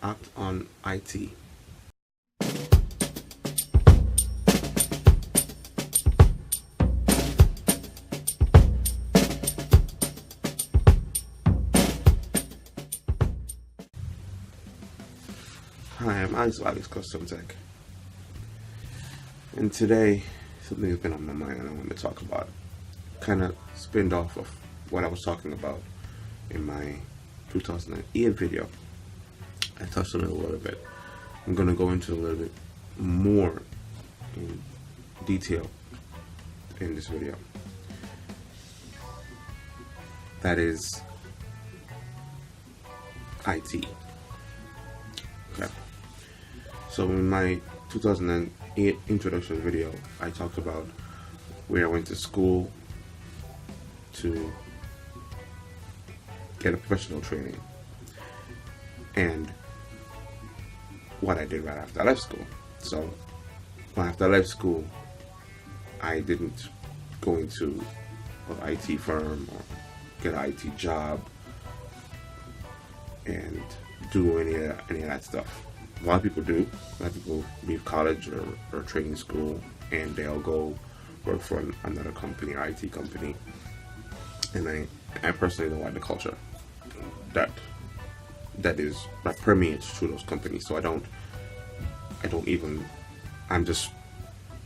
Act on IT. Hi, I'm Alex Custom Tech, and today something has been on my mind and I want to talk about it. Kind of spinned off of what I was talking about in my 2008 video. I touched on it a little bit. I'm going to go into a little bit more in detail in this video. That is IT. Okay. So in my 2008 introduction video, I talked about where I went to school to get a professional training and what I did right after I left school. So after I left school, I didn't go into an IT firm or get an IT job and do any of that stuff. A lot of people do. A lot of people leave college or training school and they'll go work for another company or IT company. And I personally don't like the culture that permeates through those companies. So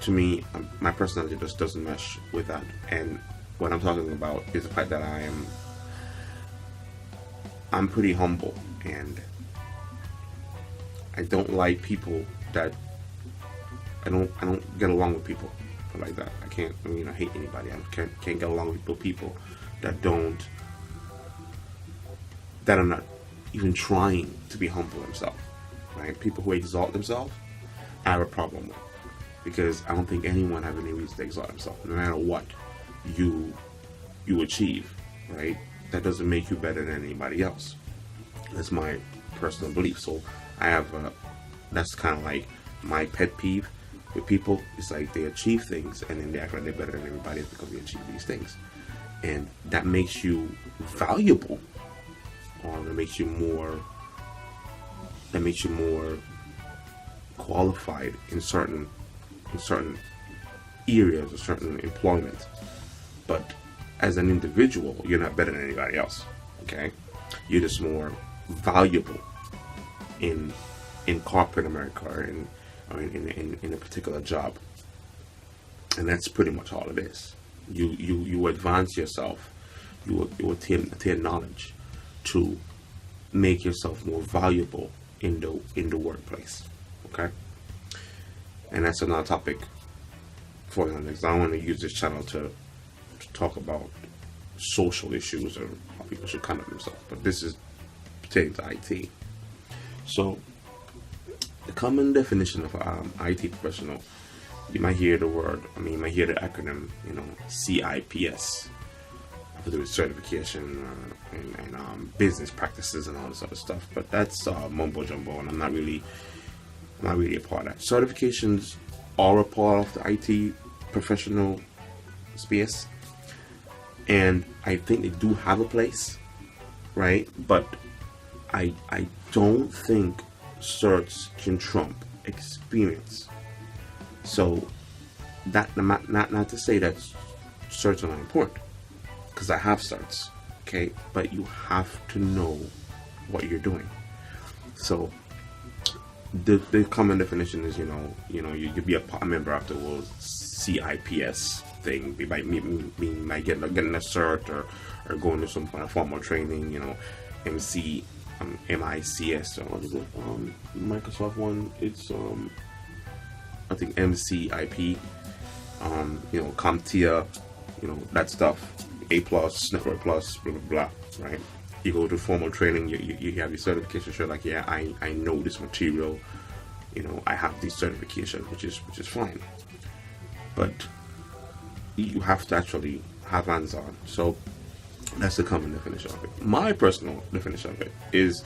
to me, my personality just doesn't mesh with that. And what I'm talking about is the fact that I'm pretty humble, and I don't like people that I don't get along with people like that. I can't, I hate anybody. I can't get along with people that are not even trying to be humble themselves. Right? People who exalt themselves, I have a problem with, because I don't think anyone has any reason to exalt themselves, no matter what you achieve. Right? That doesn't make you better than anybody else. That's my personal belief. So that's kind of like my pet peeve with people. It's like they achieve things and then they act like they're better than everybody else because they achieve these things, and that makes you valuable, or that makes you more qualified in certain areas or certain employment. But as an individual, you're not better than anybody else. Okay, you're just more valuable in corporate America or in a particular job, and that's pretty much all it is. You advance yourself, you attain knowledge to make yourself more valuable in the workplace. Okay, and that's another topic for the next. I don't want to use this channel to talk about social issues or how people should conduct themselves, but this is pertaining to IT. So the common definition of IT professional, you might hear the acronym, CIPS, to do with certification and business practices and all this other stuff. But that's mumbo jumbo, and I'm not really a part of that. Certifications are a part of the IT professional space, and I think they do have a place, right? But I don't think certs can trump experience. So that not to say that certs are not important, because I have certs, okay? But you have to know what you're doing. So the common definition is, you be a member of the world CIPS thing. You might getting a cert or going to some kind of formal training, MICS, or what is it? Microsoft one. It's I think MCIP. CompTIA, that stuff. A+, Network Plus, blah blah blah. Right? You go to formal training. You have your certification. Sure, like, yeah, I know this material. I have these certifications, which is fine. But you have to actually have hands on. So that's the common definition of it. My personal definition of it is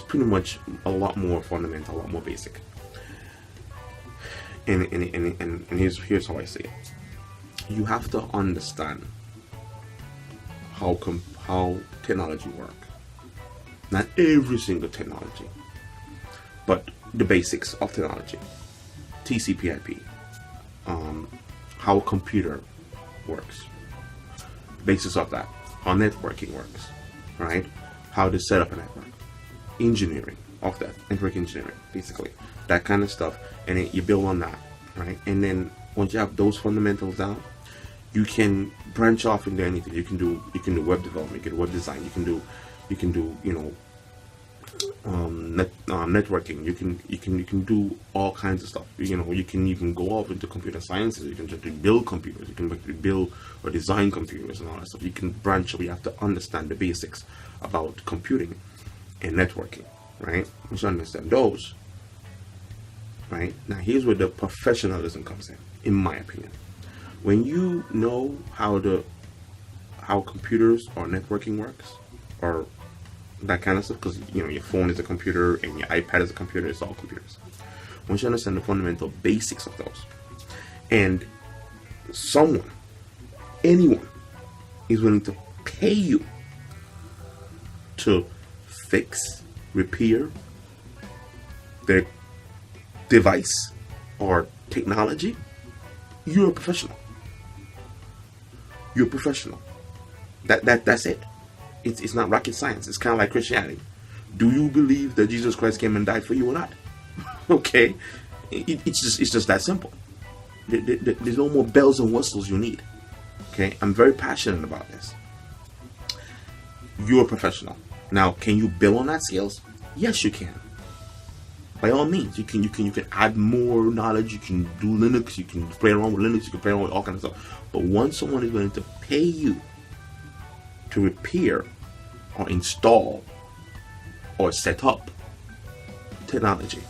pretty much a lot more fundamental, a lot more basic. And here's how I say it. You have to understand how technology works. Not every single technology, but the basics of technology, TCP/IP, how a computer works, basics of that, how networking works, right? How to set up a network, engineering of that, network engineering, basically, that kind of stuff, and then you build on that, right? And then once you have those fundamentals down, you can branch off into anything. You can do web development, you can do web design, you can do networking. You can do all kinds of stuff. You can go off into computer sciences. You can just build computers. You can build or design computers and all that stuff. You can branch. We have to understand the basics about computing and networking, right? We should understand those, right? Now here's where the professionalism comes in my opinion. When you know how computers or networking works, or that kind of stuff, because your phone is a computer and your iPad is a computer, it's all computers. Once you understand the fundamental basics of those, and anyone is willing to pay you to fix, repair their device or technology, you're a professional. You're a professional. That's it. It's not rocket science. It's kind of like Christianity. Do you believe that Jesus Christ came and died for you or not? Okay, it's just that simple. There's no more bells and whistles you need. Okay, I'm very passionate about this. You're a professional. Now, can you build on that skills? Yes, you can. By all means, you can add more knowledge. You can do Linux. You can play around with Linux. You can play around with all kinds of stuff. But once someone is willing to pay you to repair or install or set up technology,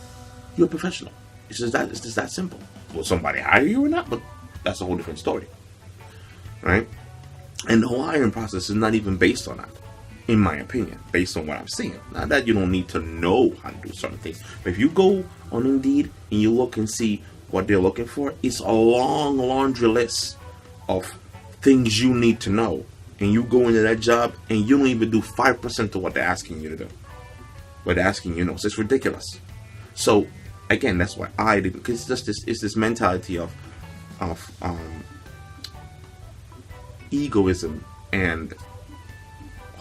you're a professional. It's just that simple. Will somebody hire you or not? But that's a whole different story, right? And the whole hiring process is not even based on that, in my opinion, based on what I'm seeing. Not that you don't need to know how to do certain things, but if you go on Indeed and you look and see what they're looking for, it's a long laundry list of things you need to know. And you go into that job and you don't even do 5% of what they're asking you to do. What they're asking you to know. So it's ridiculous. So again, that's why I didn't, because it's this mentality of egoism and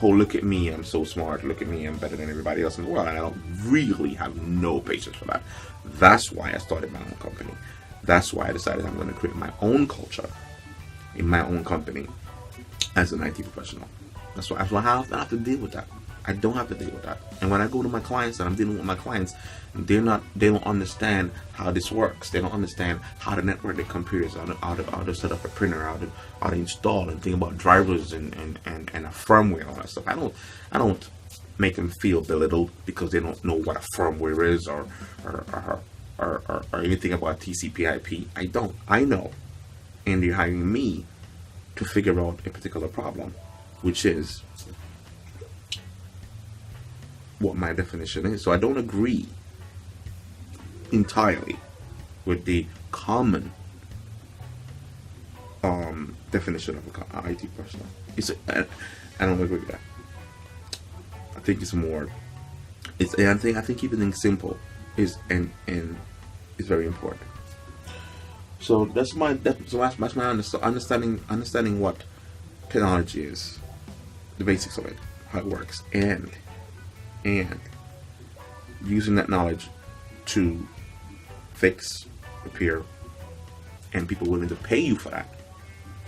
look at me, I'm so smart, look at me, I'm better than everybody else in the world, and I don't really have no patience for that. That's why I started my own company. That's why I decided I'm going to create my own culture in my own company as an IT professional. That's why I don't have to deal with that. I don't have to deal with that. And when I go to my clients and I'm dealing with my clients, they don't understand how this works. They don't understand how to network their computers, how to set up a printer, how to install and think about drivers and a firmware and all that stuff. I don't make them feel belittled because they don't know what a firmware is or anything about TCP/IP. I don't. I know. And they're hiring me to figure out a particular problem, which is what my definition is. So I don't agree entirely with the common definition of an IT professional. I don't agree with that. I think it's more. I think keeping things simple is very important. So that's my understanding what technology is, the basics of it, how it works, and using that knowledge to fix, repair, and people willing to pay you for that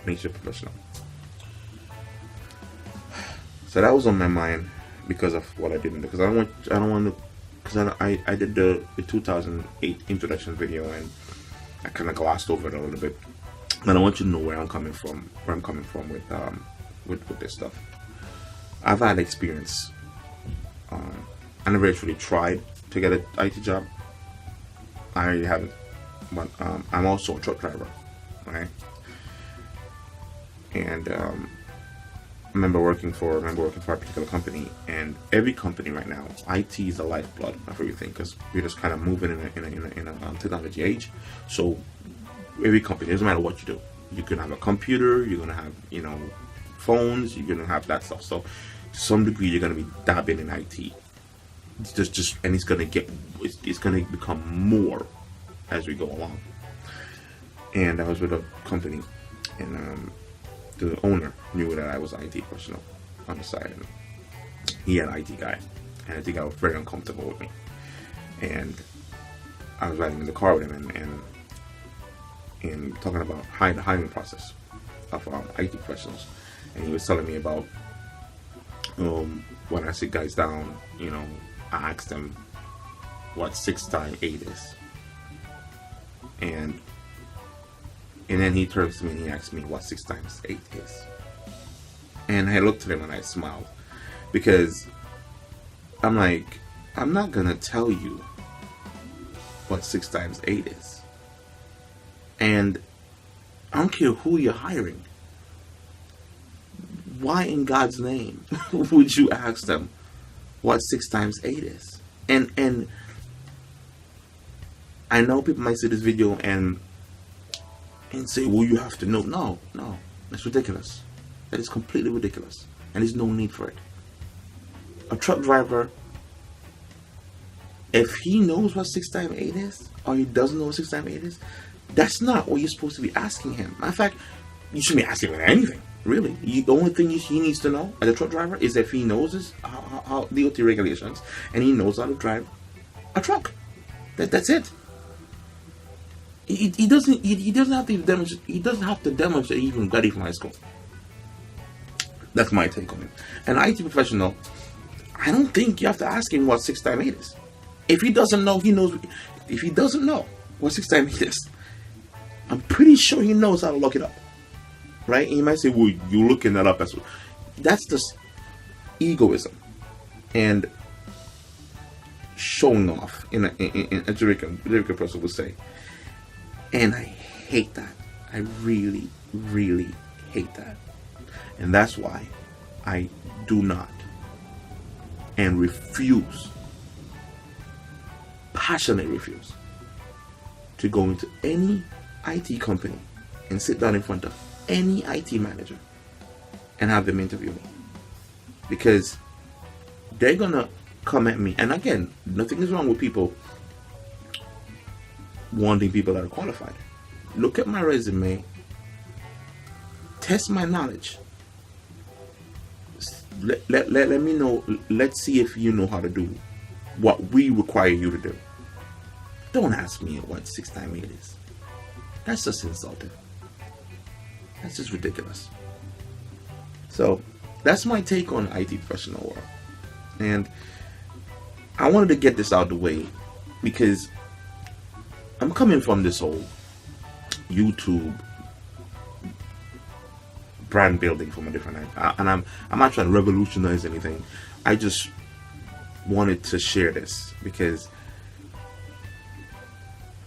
makes you a professional. So that was on my mind because of what I didn't do. Because I don't want to. Because I did the 2008 introduction video and I kind of glossed over it a little bit. And I want you to know where I'm coming from. With this stuff. I've had experience. I never actually tried to get an IT job. I haven't. But I'm also a truck driver, right? And I remember working for a particular company, and every company right now, IT is the lifeblood of everything because we're just kind of moving in a technology age. So every company, it doesn't matter what you do, you're gonna have a computer, you're gonna have phones, you're gonna have that stuff. So to some degree, you're gonna be dabbing in IT. And it's gonna get it's going to become more as we go along. And I was with a company, and the owner knew that I was an IT professional on the side. And he had an IT guy, and I think I was very uncomfortable with me. And I was riding in the car with him, and talking about the hiring process of IT professionals. And he was telling me about when I sit guys down, I ask them what 6 times 8 is. And then he turns to me and he asks me what 6 times 8 is. And I looked at him and I smiled, because I'm like, I'm not gonna tell you what 6 times 8 is. And I don't care who you're hiring. Why in God's name would you ask them what 6 times 8 is? And I know people might see this video and say, well, you have to know. No, that's ridiculous. That is completely ridiculous. And there's no need for it. A truck driver, if he knows what 6 times 8 is, or he doesn't know what 6 times 8 is, that's not what you're supposed to be asking him. Matter of fact, you shouldn't be asking him anything, really. The only thing he needs to know as a truck driver is if he knows his how DOT regulations, and he knows how to drive a truck. That's it. He doesn't have to demonstrate. He doesn't have to demonstrate he even got it from high school. That's my take on it. An IT professional, I don't think you have to ask him what 6 times 8 is. If he doesn't know, he knows. If he doesn't know what 6 times 8 is, I'm pretty sure he knows how to look it up, right? And you might say, "Well, you're looking that up as well." That's just egoism and showing off, in a Jamaican person would say. And I hate that. I really, really hate that. And that's why I do not and refuse, passionately refuse, to go into any IT company and sit down in front of any IT manager and have them interview me. Because they're gonna come at me. And again, nothing is wrong with people wanting people that are qualified. Look at my resume, test my knowledge. Let me know. Let's see if you know how to do what we require you to do. Don't ask me what 6 times 8 is. That's just insulting. That's just ridiculous. So that's my take on IT professional world. And I wanted to get this out of the way because I'm coming from this whole YouTube brand building from a different angle, and I'm not trying to revolutionize anything. I just wanted to share this because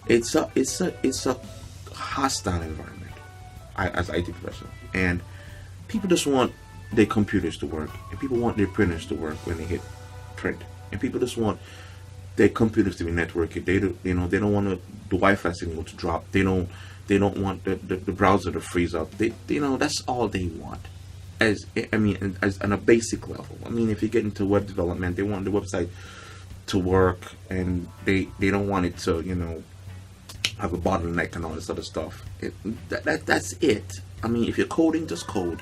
it's a hostile environment as IT professional, and people just want their computers to work, and people want their printers to work when they hit print, and people just want their computers to be networked. They don't want the Wi-Fi signal to drop. They don't want the browser to freeze up. That's all they want. As on a basic level. I mean, if you get into web development, they want the website to work, and they don't want it to have a bottleneck and all this other stuff. That's it. I mean, if you're coding, just code.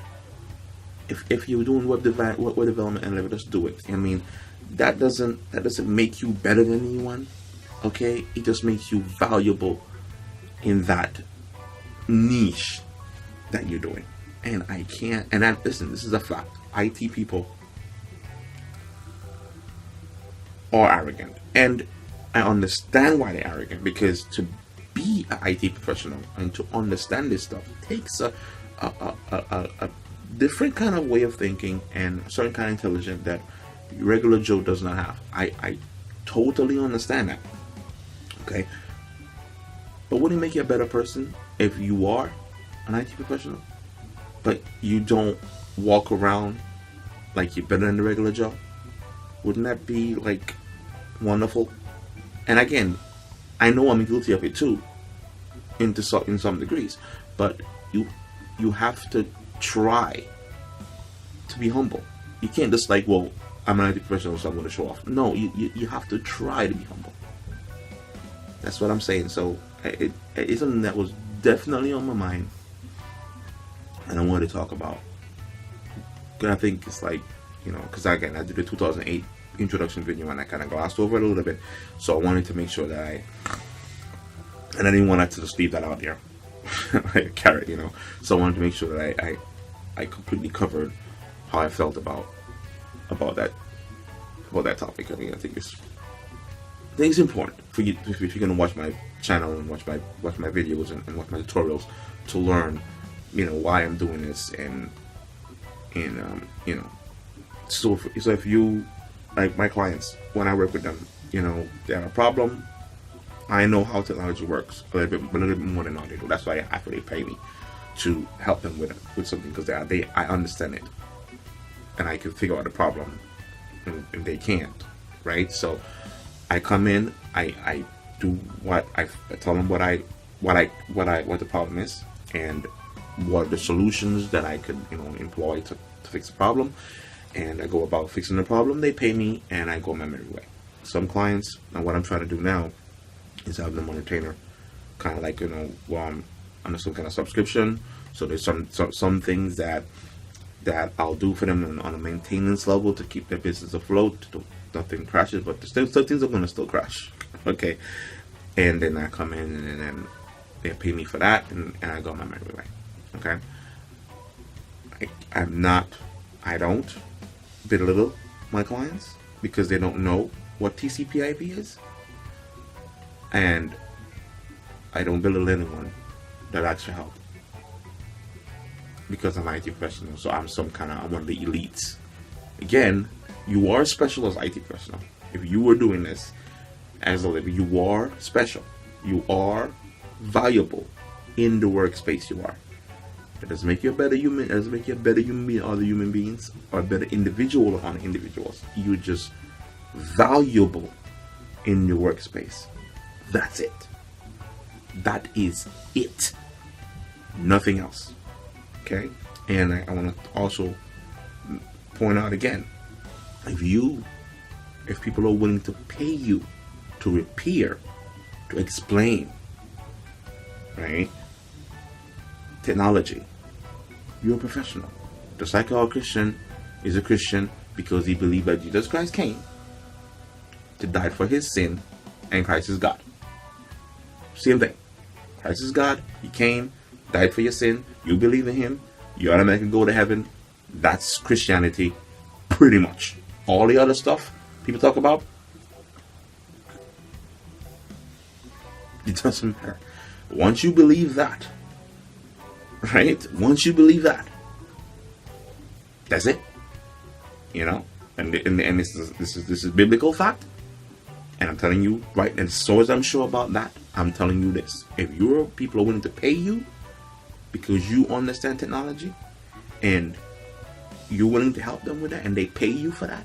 If you're doing web development and just do it. I mean, that doesn't make you better than anyone. Okay, it just makes you valuable in that niche that you're doing. And I can't. And listen, this is a fact. IT people are arrogant, and I understand why they're arrogant, because to be an IT professional and to understand this stuff takes a different kind of way of thinking and a certain kind of intelligence that regular Joe does not have. I totally understand that. Okay, but wouldn't it make you a better person if you are an IT professional, but you don't walk around like you're better than the regular Joe? Wouldn't that be like wonderful? And again, I know I'm guilty of it too, in some degrees, but you have to try to be humble. You can't just like, well, I'm an IT professional, so I'm going to show off. No, you have to try to be humble. That's what I'm saying. So it's something that was definitely on my mind, and I wanted to talk about. Because I think it's like, because again, I did the 2008 introduction video and I kind of glossed over it a little bit. So I wanted to make sure that and I didn't want to just leave that out there. Like a carrot, So I wanted to make sure that I completely covered how I felt about that topic. I mean, I think it's important for you, if you're going to watch my channel and watch my videos and watch my tutorials, to learn, why I'm doing this, and so if you, like my clients, when I work with them, they have a problem, I know how technology works a little bit more than they do. That's why after they pay me to help them with something, because I understand it and I can figure out the problem, and they can't, right? So I come in, I do what I tell them what the problem is, and what are the solutions that I could employ to fix the problem, and I go about fixing the problem. They pay me, and I go my merry way. Some clients, and what I'm trying to do now is have them on retainer, kind of like under some kind of subscription. So there's some things that I'll do for them on a maintenance level to keep their business afloat. Nothing crashes, but some things are going to still crash. Okay, and then I come in, and then they pay me for that, and I go my merry way. Okay, I don't belittle my clients because they don't know what TCP/IP is, and I don't belittle anyone that asks for help because I'm an IT professional. So I'm one of the elites. Again, you are special as IT professional. If you were doing this as a living, you are special. You are valuable in the workspace you are. It doesn't make you a better human. It doesn't make you a better human being than other human beings, or a better individual than individuals. You're just valuable in your workspace. That's it. That is it. Nothing else. Okay? And I want to also point out again, if people are willing to pay you to repair, to explain, right, technology, you're a professional. Just like our Christian is a Christian because he believed that Jesus Christ came to die for his sin, and Christ is God. Same thing. Christ is God. He came, died for your sin. You believe in him, you automatically go to heaven. That's Christianity, pretty much. All the other stuff people talk about, it doesn't matter. Once you believe that, right? Once you believe that, that's it. And this is biblical fact. And I'm telling you, right, and so as I'm sure about that, I'm telling you this. If your people are willing to pay you because you understand technology, and you're willing to help them with that, and they pay you for that,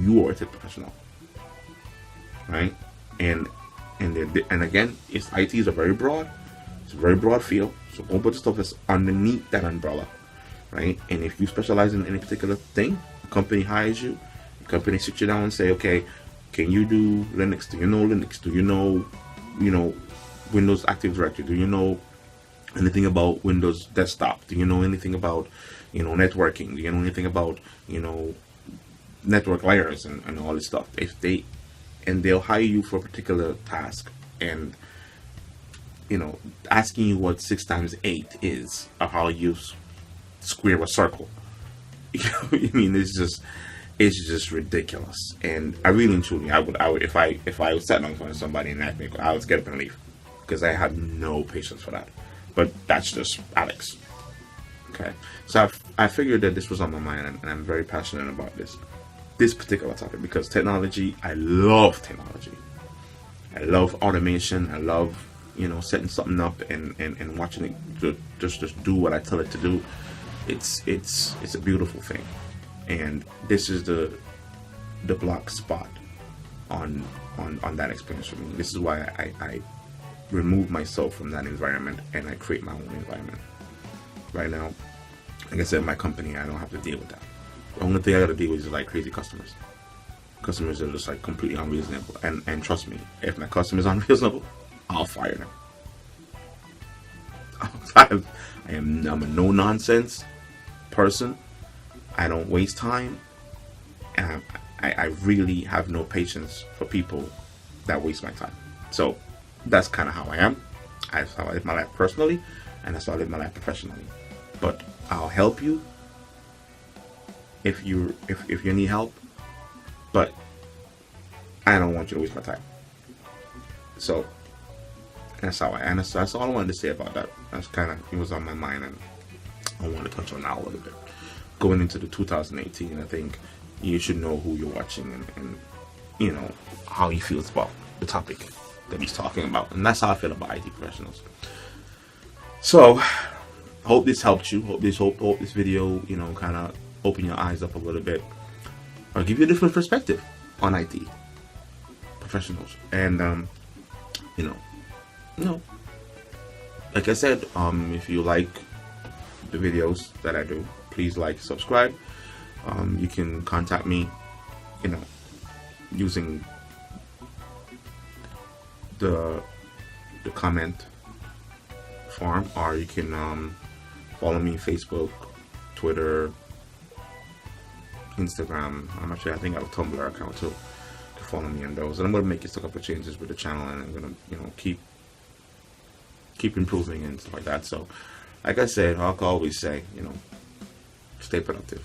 you are a tech professional, right? And again, IT is a very broad field. So a whole bunch of stuff is underneath that umbrella, right? And if you specialize in any particular thing, the company hires you. The company sits you down and say, okay, can you do Linux? Do you know Linux? Do you know Windows Active Directory? Do you know anything about Windows Desktop? Do you know anything about networking? Do you know anything about network layers and all this stuff? They'll hire you for a particular task, and asking you what 6 times 8 is, or how you square a circle. I mean, it's just ridiculous. And I really and truly, I would if I was sat down in front of somebody and asked me, I would get up and leave, because I have no patience for that. But that's just Alex. Okay, so I figured that this was on my mind, and I'm very passionate about this particular topic, because I love technology. I love automation. I love setting something up and watching it just do what I tell it to do. It's a beautiful thing, and this is the block spot on that experience for me. This is why I remove myself from that environment and I create my own environment. Right now, like I said, my company, I don't have to deal with that. The only thing I got to deal with is like crazy customers. Customers are just like completely unreasonable, and trust me, if my customer is unreasonable, I'll fire them. I'm a no nonsense person. I don't waste time, and I really have no patience for people that waste my time. So that's kind of how I am. That's how I live my life personally, and that's how I live my life professionally. But I'll help you if you need help, but I don't want you to waste my time. So that's how that's all I wanted to say about that. That's kind of, it was on my mind, and I want to touch on that a little bit. Going into the 2018, I think you should know who you're watching, and you know how he feels about the topic that he's talking about, and that's how I feel about IT professionals. So hope this helped you. Hope this video, you know, kind of open your eyes up a little bit, or give you a different perspective on IT professionals. And you know, like I said, if you like the videos that I do, please like, subscribe. You can contact me, you know, using the comment form, or you can follow me on Facebook, Twitter, Instagram. I think I have a Tumblr account too. To follow me on those, and I'm gonna make a couple of changes with the channel, and I'm gonna, you know, keep improving and stuff like that. So, like I said, I'll always say, you know, stay productive.